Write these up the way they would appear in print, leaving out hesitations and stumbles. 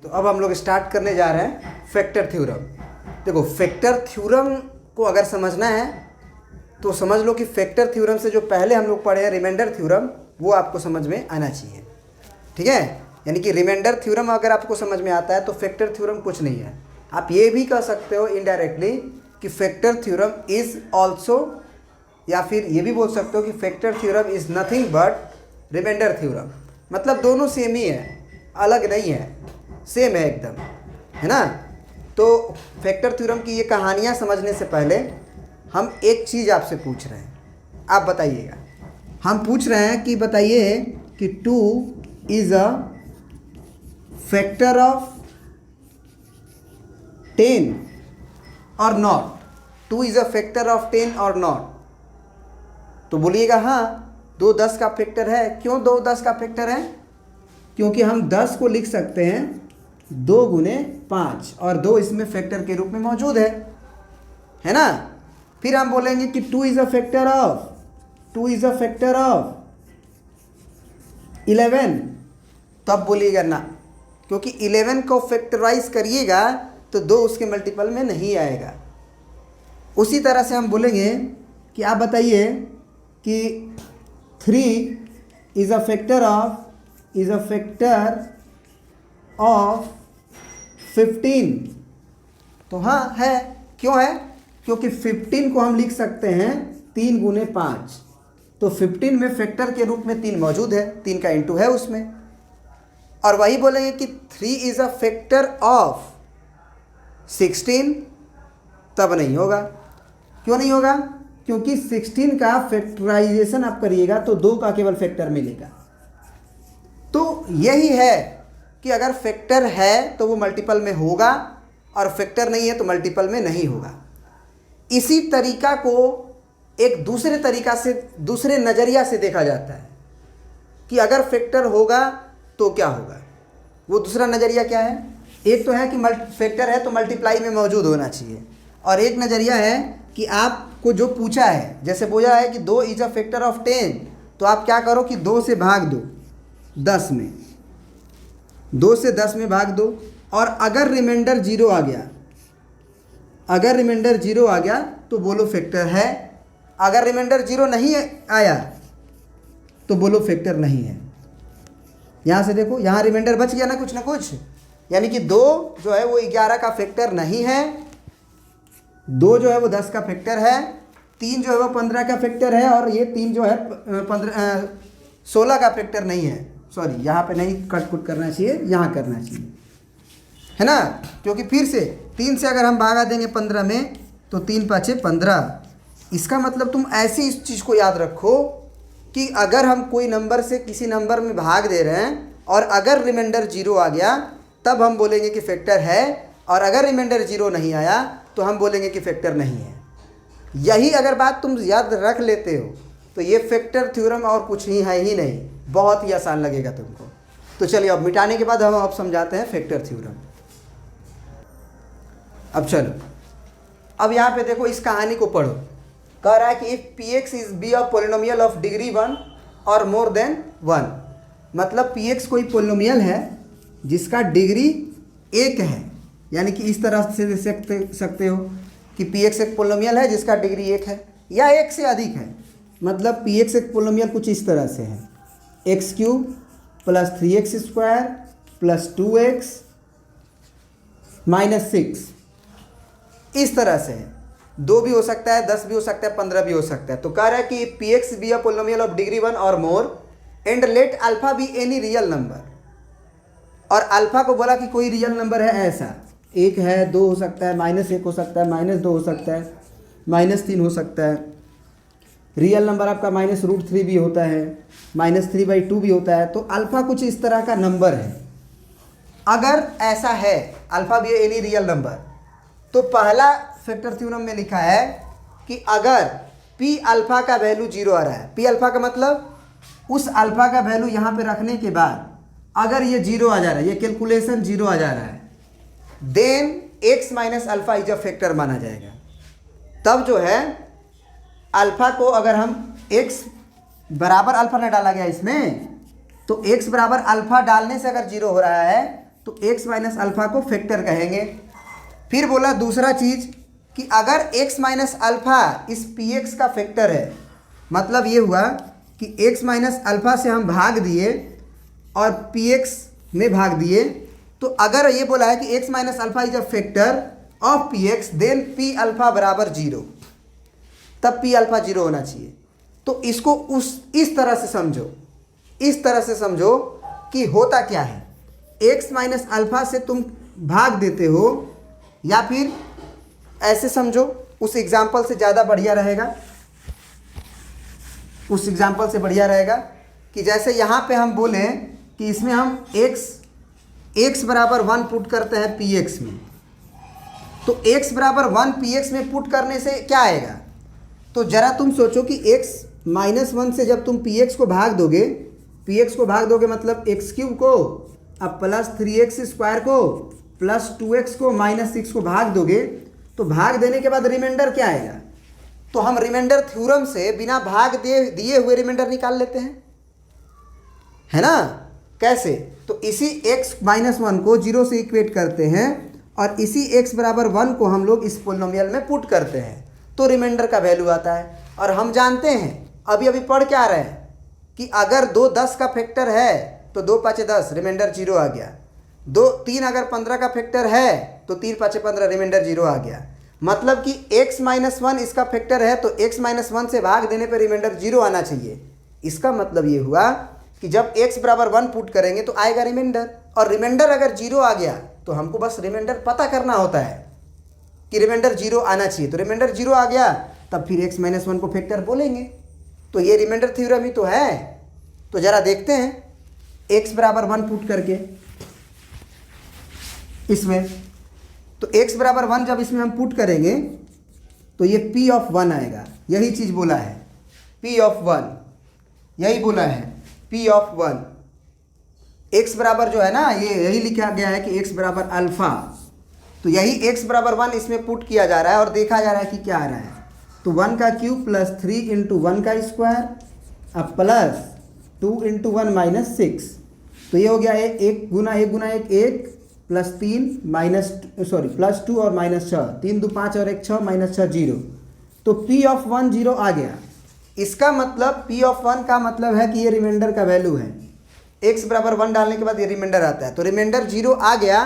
तो अब हम लोग स्टार्ट करने जा रहे हैं फैक्टर थ्योरम। देखो फैक्टर थ्योरम को अगर समझना है तो समझ लो कि फैक्टर थ्योरम से जो पहले हम लोग पढ़े हैं रिमाइंडर थ्योरम, वो आपको समझ में आना चाहिए। ठीक है, यानी कि रिमाइंडर थ्योरम अगर आपको समझ में आता है तो फैक्टर थ्योरम कुछ नहीं है। आप ये भी कह सकते हो इनडायरेक्टली कि फैक्टर थ्योरम इज ऑल्सो, या फिर ये भी बोल सकते हो कि factor theorem is nothing but remainder theorem. मतलब दोनों सेम ही है, अलग नहीं है, सेम है एकदम, है ना। तो फैक्टर थ्योरम की ये कहानियाँ समझने से पहले हम एक चीज़ आपसे पूछ रहे हैं, आप बताइएगा। हम पूछ रहे हैं कि बताइए कि 2 इज अ फैक्टर ऑफ 10 और not. 2 is a factor of 10 और नॉट। तो बोलिएगा हाँ 2 10 का फैक्टर है। क्यों 2 10 का फैक्टर है? क्योंकि हम 10 को लिख सकते हैं 2 गुने 5 और 2 इसमें फैक्टर के रूप में मौजूद है ना। फिर हम बोलेंगे कि 2 इज अ फैक्टर ऑफ 11। तो अब बोलिएगा ना, क्योंकि 11 को फैक्टराइज करिएगा तो 2 उसके मल्टीपल में नहीं आएगा। उसी तरह से हम बोलेंगे कि आप बताइए कि 3 इज अ फैक्टर ऑफ 15। तो हाँ है। क्यों है? क्योंकि 15 को हम लिख सकते हैं 3 गुने 5। तो 15 में फैक्टर के रूप में 3 मौजूद है, 3 का इंटू है उसमें। और वही बोलेंगे कि 3 इज अ फैक्टर ऑफ 16, तब नहीं होगा। क्यों नहीं होगा? क्योंकि 16 का फैक्टराइजेशन आप करिएगा तो 2 का केवल फैक्टर मिलेगा। तो यही है कि अगर फैक्टर है तो वो मल्टीपल में होगा और फैक्टर नहीं है तो मल्टीपल में नहीं होगा। इसी तरीका को एक दूसरे तरीका से, दूसरे नज़रिया से देखा जाता है कि अगर फैक्टर होगा तो क्या होगा। वो दूसरा नज़रिया क्या है? एक तो है कि फैक्टर है तो मल्टीप्लाई में मौजूद होना चाहिए, और एक नज़रिया है कि आपको जो पूछा है, जैसे बोला है कि 2 इज अ फैक्टर ऑफ 10, तो आप क्या करो कि 2 से भाग दो 10 में, 2 से 10 में भाग दो। और अगर रिमाइंडर 0 आ गया तो बोलो फैक्टर है। अगर रिमाइंडर 0 नहीं आया तो बोलो फैक्टर नहीं है। यहाँ से देखो, यहाँ रिमाइंडर बच गया ना कुछ, यानी कि 2 जो है वो 11 का फैक्टर नहीं है, 2 जो है वो 10 का फैक्टर है, 3 जो है वो 15 का फैक्टर है, और ये 3 जो है 16 का फैक्टर नहीं है। सॉरी, यहाँ पे नहीं कट करना चाहिए, यहाँ करना चाहिए, है ना। क्योंकि फिर से 3 से अगर हम भागा देंगे 15 में तो 3 5 15। इसका मतलब तुम ऐसी इस चीज़ को याद रखो कि अगर हम कोई नंबर से किसी नंबर में भाग दे रहे हैं और अगर रिमाइंडर 0 आ गया तब हम बोलेंगे कि फैक्टर है, और अगर रिमाइंडर 0 नहीं आया तो हम बोलेंगे कि फैक्टर नहीं है। यही अगर बात तुम याद रख लेते हो तो ये फैक्टर थ्योरम और कुछ ही है ही नहीं, बहुत ही आसान लगेगा तुमको। तो चलिए अब मिटाने के बाद हम अब समझाते हैं फैक्टर थ्योरम। अब चलो, अब यहाँ पे देखो, इस कहानी को पढ़ो। कह रहा है कि if px is be a polynomial of degree 1 और मोर देन 1, मतलब px कोई पोलिनोमियल है जिसका डिग्री 1 है। यानी कि इस तरह से देख सकते हो कि px एक पोलिनोमियल है जिसका डिग्री 1 है या 1 से अधिक है। मतलब px एक पोलिनोमियल कुछ इस तरह से है, x³ + 3x² + 2x - 6, इस तरह से है। 2 भी हो सकता है, 10 भी हो सकता है, 15 भी हो सकता है। तो कह रहा है कि px be a polynomial of degree 1 और more and let alpha be any real number. और अल्फा को बोला कि कोई रियल नंबर है ऐसा, 1 है, 2 हो सकता है, -1 हो सकता है, -2 हो सकता है, -3 हो सकता है। रियल नंबर आपका -√3 भी होता है, -3/2 भी होता है। तो अल्फा कुछ इस तरह का नंबर है। अगर ऐसा है alpha be any real number, तो पहला फैक्टर थ्योरम में लिखा है कि अगर पी अल्फा का वैल्यू 0 आ रहा है, पी अल्फा का मतलब उस अल्फा का वैल्यू यहाँ पे रखने के बाद अगर ये 0 आ जा रहा है, ये कैलकुलेशन 0 आ जा रहा है, then x - alpha is a factor माना जाएगा। तब जो है अल्फा को अगर हम x बराबर अल्फा न डाला गया इसमें, तो x बराबर अल्फा डालने से अगर 0 हो रहा है तो x माइनस अल्फ़ा को फैक्टर कहेंगे। फिर बोला दूसरा चीज़ कि अगर x माइनस अल्फ़ा इस px का फैक्टर है, मतलब ये हुआ कि x माइनस अल्फ़ा से हम भाग दिए और px में भाग दिए, तो अगर ये बोला है कि x minus alpha is a factor of px then p alpha बराबर 0, तब p अल्फ़ा 0 होना चाहिए। तो इसको इस तरह से समझो, इस तरह से समझो कि होता क्या है, x माइनस अल्फ़ा से तुम भाग देते हो, या फिर ऐसे समझो, उस एग्जाम्पल से ज़्यादा बढ़िया रहेगा, उस एग्जाम्पल से बढ़िया रहेगा कि जैसे यहाँ पे हम बोलें कि इसमें हम x बराबर 1 पुट करते हैं px में, तो x बराबर 1 px में पुट करने से क्या आएगा, तो ज़रा तुम सोचो कि x माइनस 1 से जब तुम px को भाग दोगे, px को भाग दोगे मतलब x क्यूब को अब प्लस 3x स्क्वायर को प्लस 2x को माइनस 6 को भाग दोगे, तो भाग देने के बाद रिमाइंडर क्या आएगा, तो हम रिमाइंडर थ्योरम से बिना भाग दिए हुए रिमाइंडर निकाल लेते हैं, है ना। कैसे, तो इसी x माइनस 1 को 0 से इक्वेट करते हैं और इसी x बराबर 1 को हम लोग इस पोलिनोमियल में पुट करते हैं, तो रिमाइंडर का वैल्यू आता है। और हम जानते हैं अभी पढ़ के आ रहे हैं कि अगर 2 10 का फैक्टर है तो 2 5 10 रिमाइंडर 0 आ गया, 3 अगर 15 का फैक्टर है तो 3 5 15 रिमाइंडर 0 आ गया। मतलब कि x माइनस 1 इसका फैक्टर है तो x माइनस 1 से भाग देने पर रिमाइंडर 0 आना चाहिए। इसका मतलब ये हुआ कि जब x बराबर 1 पुट करेंगे तो आएगा रिमाइंडर, और रिमाइंडर अगर 0 आ गया तो हमको बस रिमाइंडर पता करना होता है कि रिमाइंडर 0 आना चाहिए। तो रिमाइंडर 0 आ गया तब फिर x माइनस 1 को फैक्टर बोलेंगे। तो ये रिमाइंडर थ्योरम ही तो है। तो ज़रा देखते हैं x बराबर 1 पुट करके इसमें, तो x बराबर 1 जब इसमें हम पुट करेंगे तो ये p ऑफ 1 आएगा। यही चीज़ बोला है, p ऑफ 1, यही बोला है p ऑफ 1। x बराबर जो है ना, ये यही लिखा गया है कि x बराबर अल्फ़ा, तो यही x बराबर 1 इसमें पुट किया जा रहा है और देखा जा रहा है कि क्या आ रहा है। तो 1 का क्यूब प्लस 3 इंटू 1 का स्क्वायर अब प्लस 2 इंटू 1 माइनस 6, तो ये हो गया 1 गुना 1 गुना 1 1 प्लस 3 माइनस प्लस 2 और माइनस 6, 3 2 5 और 1 6 माइनस 6 0, तो p ऑफ 1 0 आ गया। इसका मतलब p ऑफ 1 का मतलब है कि ये रिमाइंडर का वैल्यू है। x बराबर 1 डालने के बाद ये रिमाइंडर आता है, तो रिमाइंडर 0 आ गया।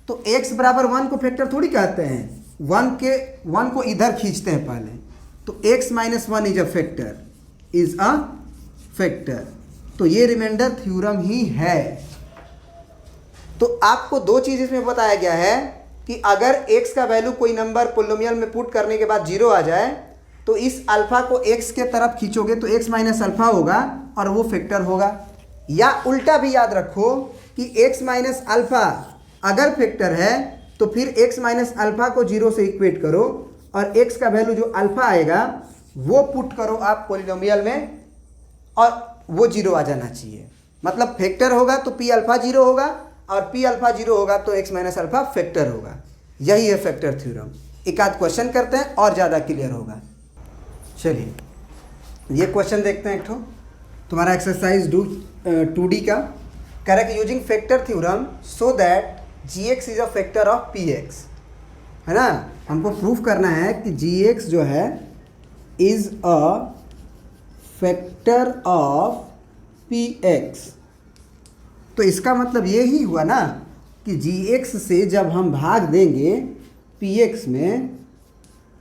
तो x बराबर 1 को फैक्टर थोड़ी कहते हैं, 1 को इधर खींचते हैं पहले, तो x minus 1 is a factor, is a factor. तो ये रिमाइंडर थ्योरम ही है। तो आपको दो चीज़ इसमें बताया गया है कि अगर x का वैल्यू कोई नंबर पोलिनोमियल में पुट करने के बाद 0 आ जाए तो इस अल्फ़ा को x के तरफ खींचोगे तो x माइनस अल्फ़ा होगा और वो फैक्टर होगा। या उल्टा भी याद रखो कि x माइनस अल्फ़ा अगर फैक्टर है तो फिर x माइनस अल्फ़ा को 0 से इक्वेट करो और x का वैल्यू जो अल्फ़ा आएगा वो पुट करो आप पोलिनोमियल में और वो 0 आ जाना चाहिए। मतलब फैक्टर होगा तो p अल्फ़ा 0 होगा और p अल्फ़ा 0 होगा तो x माइनस अल्फ़ा फैक्टर होगा। यही है फैक्टर थ्योरम। एक आध क्वेश्चन करते हैं और ज़्यादा क्लियर होगा। चलिए ये क्वेश्चन देखते हैं एक ठो, तुम्हारा एक्सरसाइज 2D का। Correct using factor theorem so that gx is a factor of px, है ना। हमको प्रूफ करना है कि gx जो है is a factor of px। तो इसका मतलब ये ही हुआ ना कि gx से जब हम भाग देंगे px में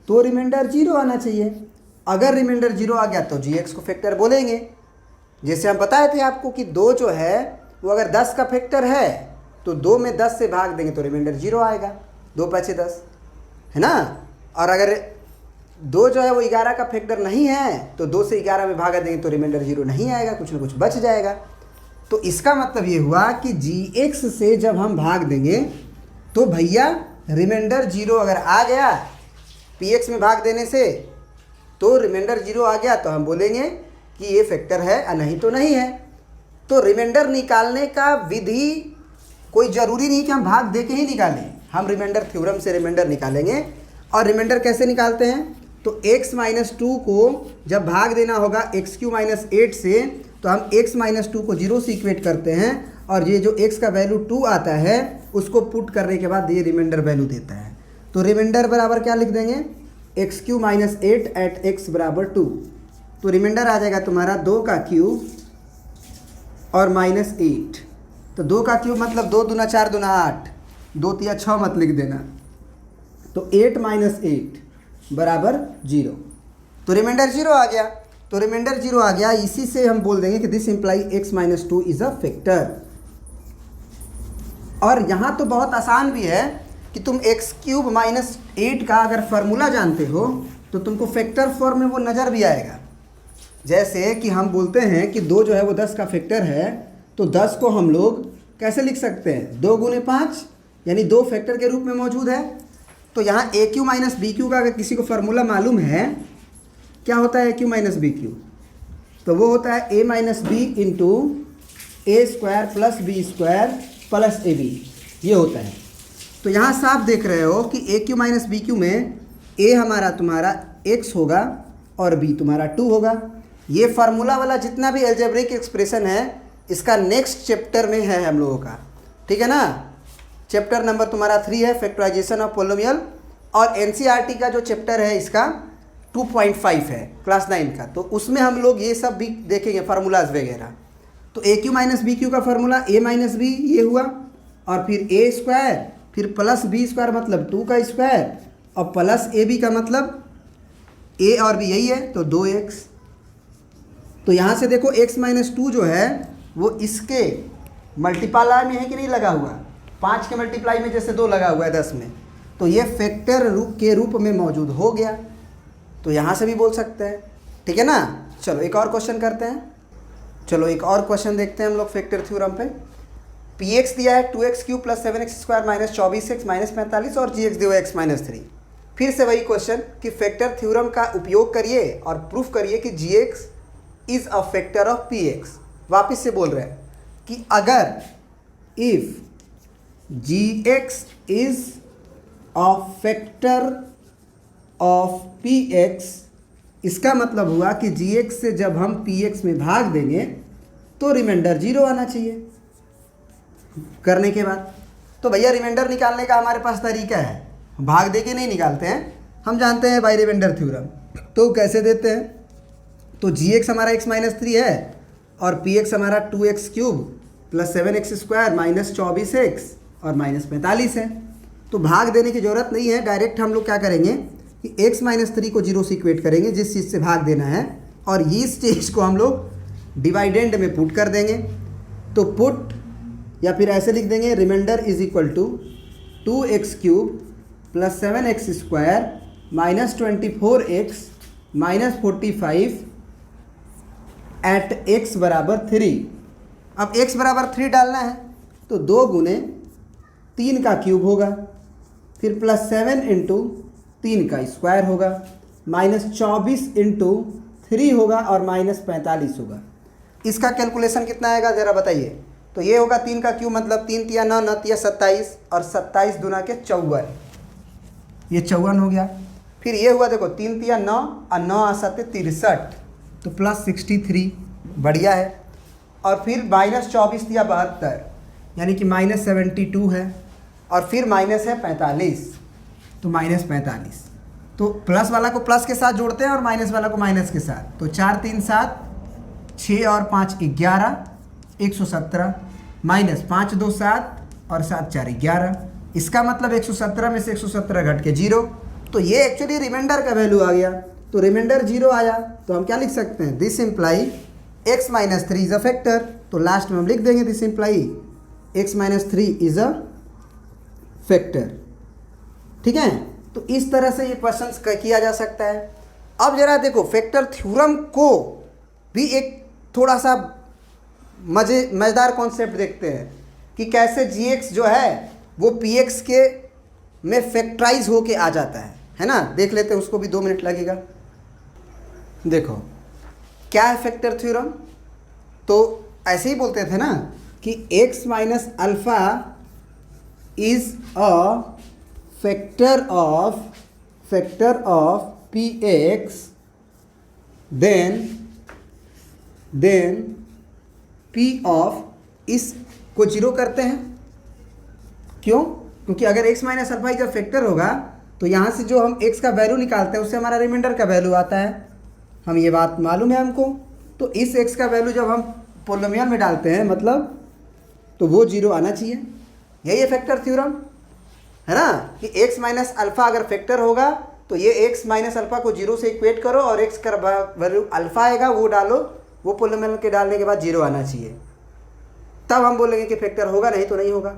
तो रिमाइंडर 0 आना चाहिए। अगर रिमाइंडर 0 आ गया तो gx को फैक्टर बोलेंगे। जैसे हम बताए थे आपको कि 2 जो है वो अगर 10 का फैक्टर है तो 2 में 10 से भाग देंगे तो रिमाइंडर 0 आएगा, 2 5 10, है ना। और अगर 2 जो है वो 11 का फैक्टर नहीं है तो 2 से 11 में भागा देंगे तो रिमाइंडर 0 नहीं आएगा, कुछ ना कुछ बच जाएगा। तो इसका मतलब ये हुआ कि gx से जब हम भाग देंगे तो भैया रिमाइंडर 0 अगर आ गया px में भाग देने से तो रिमाइंडर 0 आ गया तो हम बोलेंगे कि ये फैक्टर है, नहीं तो नहीं है। तो रिमाइंडर निकालने का विधि कोई ज़रूरी नहीं कि हम भाग दे के ही निकालें, हम रिमाइंडर थ्योरम से रिमाइंडर निकालेंगे। और रिमाइंडर कैसे निकालते हैं, तो x माइनस 2 को जब भाग देना होगा x क्यू माइनस 8 से तो हम x माइनस 2 को 0 से इक्वेट करते हैं और ये जो x का वैल्यू 2 आता है उसको पुट करने के बाद ये रिमाइंडर वैल्यू देता है। तो रिमाइंडर बराबर क्या लिख देंगे, x³ - 8 एट x बराबर 2। तो रिमाइंडर आ जाएगा तुम्हारा 2 का क्यूब और -8। तो 2 का क्यूब मतलब 2 दूना 4 दूना 8, 2 तिया 6 मत लिख देना। तो 8 - 8 बराबर 0। तो रिमाइंडर 0 आ गया। तो रिमाइंडर 0 आ गया, इसी से हम बोल देंगे कि this imply x - 2 is a factor. और यहाँ तो बहुत आसान भी है कि तुम x³ - 8 का अगर फार्मूला जानते हो तो तुमको फैक्टर फॉर्म में वो नज़र भी आएगा। जैसे कि हम बोलते हैं कि 2 जो है वो 10 का फैक्टर है, तो 10 को हम लोग कैसे लिख सकते हैं, 2 × 5 यानी 2 फैक्टर के रूप में मौजूद है। तो यहाँ AQ - BQ का अगर किसी को फार्मूला मालूम है, क्या होता है AQ - BQ, तो वो होता है A - B × A² + B² + AB, ये होता है। तो यहाँ साफ देख रहे हो कि AQ - BQ में A हमारा तुम्हारा x होगा और B तुम्हारा 2 होगा। ये फार्मूला वाला जितना भी अलजेब्रिक एक्सप्रेशन है इसका नेक्स्ट चैप्टर में है हम लोगों का, ठीक है ना। चैप्टर नंबर तुम्हारा 3 है फैक्टराइजेशन ऑफ पोलिनोमियल, और NCERT का जो चैप्टर है इसका 2.5 है क्लास 9 का, तो उसमें हम लोग ये सब भी देखेंगे फार्मूलाज वगैरह। तो AQ - BQ का फार्मूला A - B ये हुआ, और फिर A², फिर प्लस B² मतलब 2 का स्क्वायर, और प्लस AB का मतलब A और B यही है, तो 2x। तो यहाँ से देखो x - 2 जो है वो इसके मल्टीप्लाई में है कि नहीं लगा हुआ, 5 के मल्टीप्लाई में जैसे 2 लगा हुआ है 10 में, तो ये फैक्टर के रूप में मौजूद हो गया। तो यहाँ से भी बोल सकते हैं, ठीक है ना। चलो एक और क्वेश्चन करते हैं। चलो एक और क्वेश्चन देखते हैं हम लोग फैक्टर थ्योरम पे। Px दिया है 2x³ + 7x² - 24x - 45 और gx दिया है x - 3। फिर से वही क्वेश्चन कि फैक्टर थ्योरम का उपयोग करिए और प्रूफ करिए कि gx is a factor of px। वापिस से बोल रहे हैं कि अगर if gx is a factor of px, इसका मतलब हुआ कि gx से जब हम px में भाग देंगे तो रिमाइंडर 0 आना चाहिए करने के बाद। तो भैया रिमाइंडर निकालने का हमारे पास तरीका है, भाग दे के नहीं निकालते हैं, हम जानते हैं बाय रिमाइंडर थ्योरम। तो कैसे देते हैं, तो gx हमारा x - 3 है और px हमारा 2x³ + 7x² - 24x और -45 है। तो भाग देने की ज़रूरत नहीं है, डायरेक्ट हम लोग क्या करेंगे कि x - 3 को 0 से इक्वेट करेंगे जिस चीज़ से भाग देना है, और इस चीज़ को हम लोग डिवाइडेंड में पुट कर देंगे। तो पुट, या फिर ऐसे लिख देंगे remainder is equal to 2x³ + 7x² - 24x - 45 at x बराबर 3। अब x बराबर 3 डालना है, तो 2 × 3 का क्यूब होगा, फिर +7 × 3 का स्क्वायर होगा, -24 × 3 होगा और -45 होगा। इसका कैलकुलेशन कितना आएगा ज़रा बताइए। तो ये होगा 3 का क्यूब मतलब 3 तिया 9, 9 तिया 27 और 27 दूना के 54, ये 54 हो गया। फिर ये हुआ देखो 3 तिया 9 और 9 और 7 63, तो +63, बढ़िया है। और फिर -24 तिया 72 यानी कि -72 है, और फिर माइनस है 45, तो -45। तो प्लस वाला को प्लस के साथ जोड़ते हैं और माइनस वाला को माइनस के साथ। तो 4 3 7, 6 और 5 11, 117, माइनस 5 2 7 और 7 4 11। इसका मतलब 117 में से 117 घट के 0, तो ये एक्चुअली रिमाइंडर का वैल्यू आ गया। तो रिमाइंडर 0 आया, तो हम क्या लिख सकते हैं, this imply x - 3 is a factor. तो लास्ट में हम लिख देंगे this imply x - 3 is a factor, ठीक है। तो इस तरह से ये क्वेश्चन किया जा सकता है। अब जरा देखो फैक्टर थ्योरम को भी एक थोड़ा सा मज़ेदार कॉन्सेप्ट देखते हैं कि कैसे gx जो है वो px के में फैक्टराइज होके आ जाता है ना। देख लेते हैं, उसको भी 2 मिनट लगेगा। देखो क्या है फैक्टर थ्योरम, तो ऐसे ही बोलते थे ना कि x - alpha is a factor of px, then p of इस को जीरो करते हैं। क्यों? क्योंकि अगर x माइनस अल्फा जब फैक्टर होगा तो यहाँ से जो हम x का वैल्यू निकालते हैं उससे हमारा रिमाइंडर का वैल्यू आता है। हम ये बात मालूम है हमको। तो इस x का वैल्यू जब हम पोलिनोमियल में डालते हैं मतलब तो वो जीरो आना चाहिए। यही है फैक्टर थ्योरम, है ना, कि x माइनस अल्फा अगर फैक्टर होगा तो ये x माइनस अल्फा को जीरो से इक्वेट करो और x का वैल्यू अल्फा आएगा वो डालो, वो पोलिनोमियल के डालने के बाद जीरो आना चाहिए, तब हम बोलेंगे कि फैक्टर होगा, नहीं तो नहीं होगा।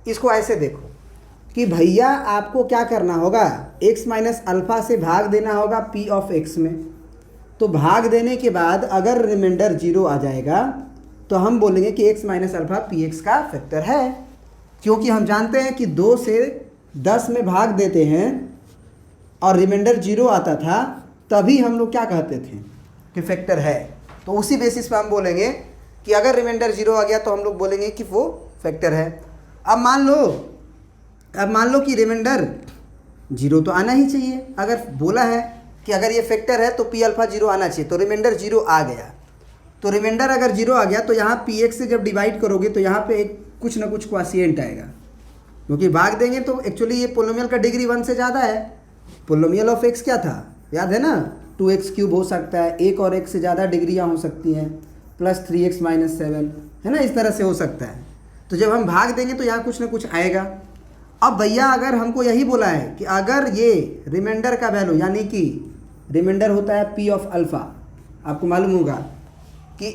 इसको ऐसे देखो कि भैया आपको क्या करना होगा, x माइनस अल्फा से भाग देना होगा p ऑफ x में। तो भाग देने के बाद अगर रिमाइंडर जीरो आ जाएगा तो हम बोलेंगे कि x minus alpha P x का फैक्टर है, क्योंकि हम जानते हैं कि 2 से 10 में भाग देते हैं और रिमाइंडर जीरो आता था, तभी हम लोग क्या कहते थे कि फैक्टर है। तो उसी बेसिस पे हम बोलेंगे कि अगर रिमाइंडर जीरो आ गया तो हम लोग बोलेंगे कि वो फैक्टर है। अब मान लो कि रिमाइंडर जीरो तो आना ही चाहिए। अगर बोला है कि अगर ये फैक्टर है तो पी अल्फा जीरो आना चाहिए, तो रिमाइंडर जीरो आ गया। तो रिमाइंडर अगर जीरो आ गया तो यहाँ पी एक्स से जब डिवाइड करोगे तो यहाँ पे एक कुछ ना कुछ क्वाशिएंट आएगा, क्योंकि भाग देंगे तो एक्चुअली ये पोलिनोमियल का डिग्री 1 से ज़्यादा है। पोलिनोमियल ऑफ एक्स क्या था, याद है ना, 2x³ हो सकता है, एक और एक से ज़्यादा डिग्रियाँ हो सकती हैं, प्लस 3x माइनस 7, है ना, इस तरह से हो सकता है। तो जब हम भाग देंगे तो यहाँ कुछ ना कुछ आएगा। अब भैया अगर हमको यही बोला है कि अगर ये रिमाइंडर का वैल्यू, यानी कि रिमाइंडर होता है p ऑफ अल्फ़ा, आपको मालूम होगा कि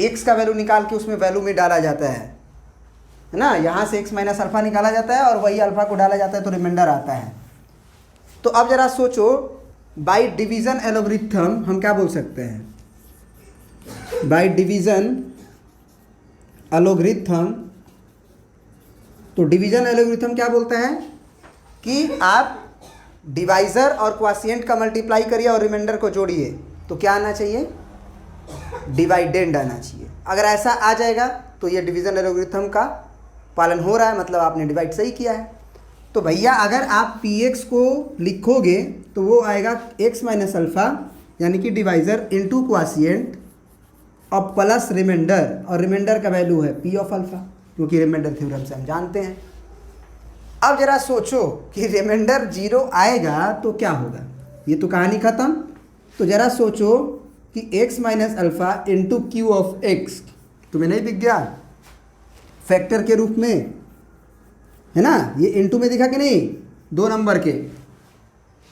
x का वैल्यू निकाल के उसमें वैल्यू में डाला जाता है ना, यहाँ से x माइनस अल्फ़ा निकाला जाता है और वही अल्फ़ा को डाला जाता है तो रिमाइंडर आता है। तो अब ज़रा सोचो, बाय डिवीज़न एलोगरिथम हम क्या बोल सकते हैं, बाय डिवीज़न एलोगरिथम। तो डिवीज़न एलोगरिथम क्या बोलता है कि आप डिवाइज़र और क्वाशिएंट का मल्टीप्लाई करिए और रिमाइंडर को जोड़िए तो क्या आना चाहिए, डिवाइडेंड आना चाहिए। अगर ऐसा आ जाएगा तो ये डिवीज़न एलोगरिथम का पालन हो रहा है, मतलब आपने डिवाइड सही किया है। तो भैया अगर आप पी एक्स को लिखोगे तो वो आएगा x माइनस अल्फ़ा, यानी कि डिवाइज़र इंटू क्वाशिएंट और प्लस रिमाइंडर, और रिमाइंडर का वैल्यू है p ऑफ अल्फ़ा, क्योंकि रिमाइंडर थ्योरम से हम जानते हैं। अब जरा सोचो कि रिमाइंडर जीरो आएगा तो क्या होगा, ये तो कहानी ख़त्म। तो जरा सोचो कि x minus alpha into Q of x, तुम्हें नहीं दिख गया फैक्टर के रूप में, है ना, ये इंटू में दिखा कि नहीं, 2 नंबर के।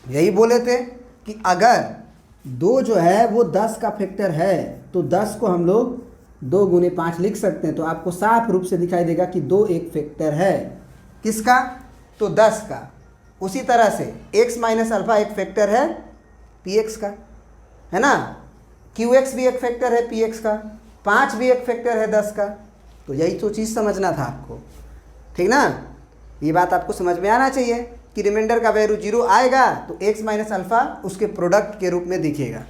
यही बोले थे कि अगर 2 जो है वो 10 का फैक्टर है तो 10 को हम लोग 2 गुने 5 लिख सकते हैं। तो आपको साफ रूप से दिखाई देगा कि 2 एक फैक्टर है, किसका, तो 10 का। उसी तरह से x माइनस अल्फ़ा एक फैक्टर है पी एक्स का, है ना, क्यू एक्स भी एक फैक्टर है पी एक्स का, 5 भी एक फैक्टर है 10 का। तो यही तो चीज़ समझना था आपको, ठीक ना। ये बात आपको समझ में आना चाहिए कि रिमाइंडर का वैल्यू जीरो आएगा तो x माइनस अल्फ़ा उसके प्रोडक्ट के रूप में दिखेगा,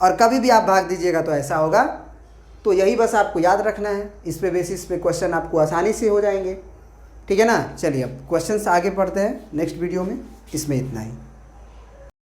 और कभी भी आप भाग दीजिएगा तो ऐसा होगा। तो यही बस आपको याद रखना है, इस पे बेसिस पे क्वेश्चन आपको आसानी से हो जाएंगे, ठीक है ना। चलिए अब क्वेश्चंस आगे पढ़ते हैं नेक्स्ट वीडियो में, इसमें इतना ही।